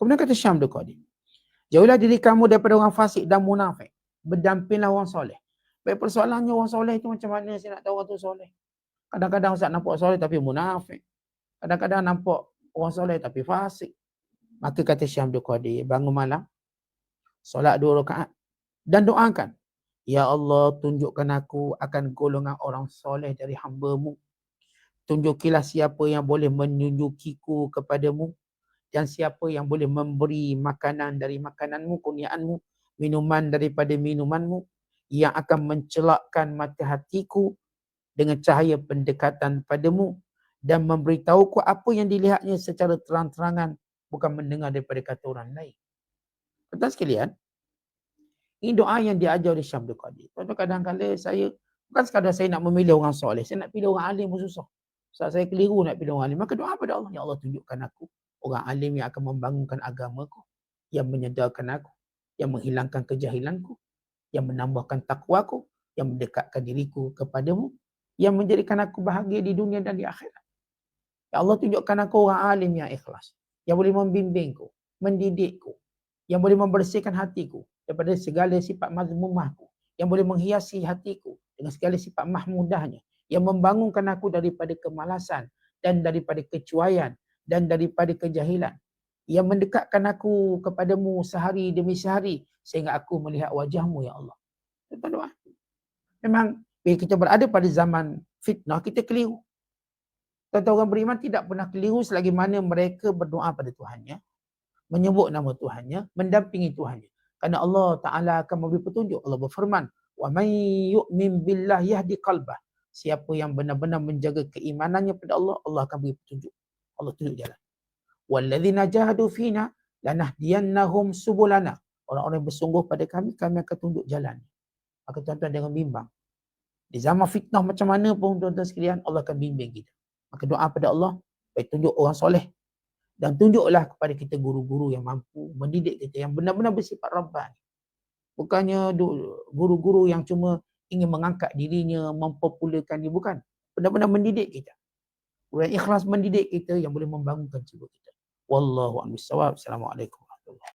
Kemudian kata Syekh Abdul Qadir, jauhlah diri kamu daripada orang fasik dan munafik. Berdampinglah orang soleh. Baik, persoalannya orang soleh itu macam mana saya nak tahu orang tu soleh? Kadang-kadang Ustaz nampak soleh tapi munafik. Kadang-kadang nampak orang soleh tapi fasik. Maka kata Syekh Abdul Qadir, bangun malam, solat 2 rakaat dan doakan, ya Allah, tunjukkan aku akan golongan orang soleh dari hamba-Mu. Tunjukilah siapa yang boleh menunjukiku kepadamu dan siapa yang boleh memberi makanan dari makanan-Mu, kurniaan-Mu, minuman daripada minuman-Mu, yang akan mencelakkan mata hatiku dengan cahaya pendekatan padamu dan memberitahuku apa yang dilihatnya secara terang-terangan, bukan mendengar daripada kata orang lain. Tuan-tuan sekalian, ini doa yang diajar oleh Syekh Abdul Qadir. Tuan-tuan, kadang-kadang saya, bukan sekadar saya nak memilih orang soleh, saya nak pilih orang alim pun susah. Saat saya keliru nak pilih orang alim, maka doa pada Allah, ya Allah, tunjukkan aku orang alim yang akan membangunkan agamaku, yang menyedarkan aku, yang menghilangkan kejahilanku, yang menambahkan takwaku, yang mendekatkan diriku kepadamu, yang menjadikan aku bahagia di dunia dan di akhirat. Ya Allah, tunjukkan aku orang alim yang ikhlas, yang boleh membimbingku, mendidikku, yang boleh membersihkan hatiku daripada segala sifat mazmumahku, yang boleh menghiasi hatiku dengan segala sifat mahmudahnya, yang membangunkan aku daripada kemalasan dan daripada kecuaian dan daripada kejahilan, yang mendekatkan aku kepadamu sehari demi sehari sehingga aku melihat wajahmu, ya Allah. Tuan-tuan doa. Memang bila kita berada pada zaman fitnah, kita keliru. Tuan-tuan, orang beriman tidak pernah keliru selagi mana mereka berdoa pada Tuhannya, menyebut nama Tuhannya, mendampingi Tuhannya. Kerana Allah Ta'ala akan memberi petunjuk. Allah berfirman, wa man yu'min billah yahdi qalbah. Siapa yang benar-benar menjaga keimanannya pada Allah, Allah akan beri petunjuk. Allah tunjuk jalan. Walladzina jahadu fina lanahdiyannahum subulana. Orang-orang yang bersungguh pada kami, kami akan tunjuk jalan. Maka tuan-tuan jangan bimbang. Di zaman fitnah macam mana pun tuan-tuan sekalian, Allah akan bimbing kita. Maka doa pada Allah, baik tunjuk orang soleh. Dan tunjuklah kepada kita guru-guru yang mampu mendidik kita, yang benar-benar bersifat Rabbani. Bukannya guru-guru yang cuma ingin mengangkat dirinya, mempopularkan dia, bukan. Benar-benar mendidik kita. Orang ikhlas mendidik kita yang boleh membangunkan jiwa kita. Wallahu a'lam bishawab. Assalamualaikum warahmatullahi wabarakatuh.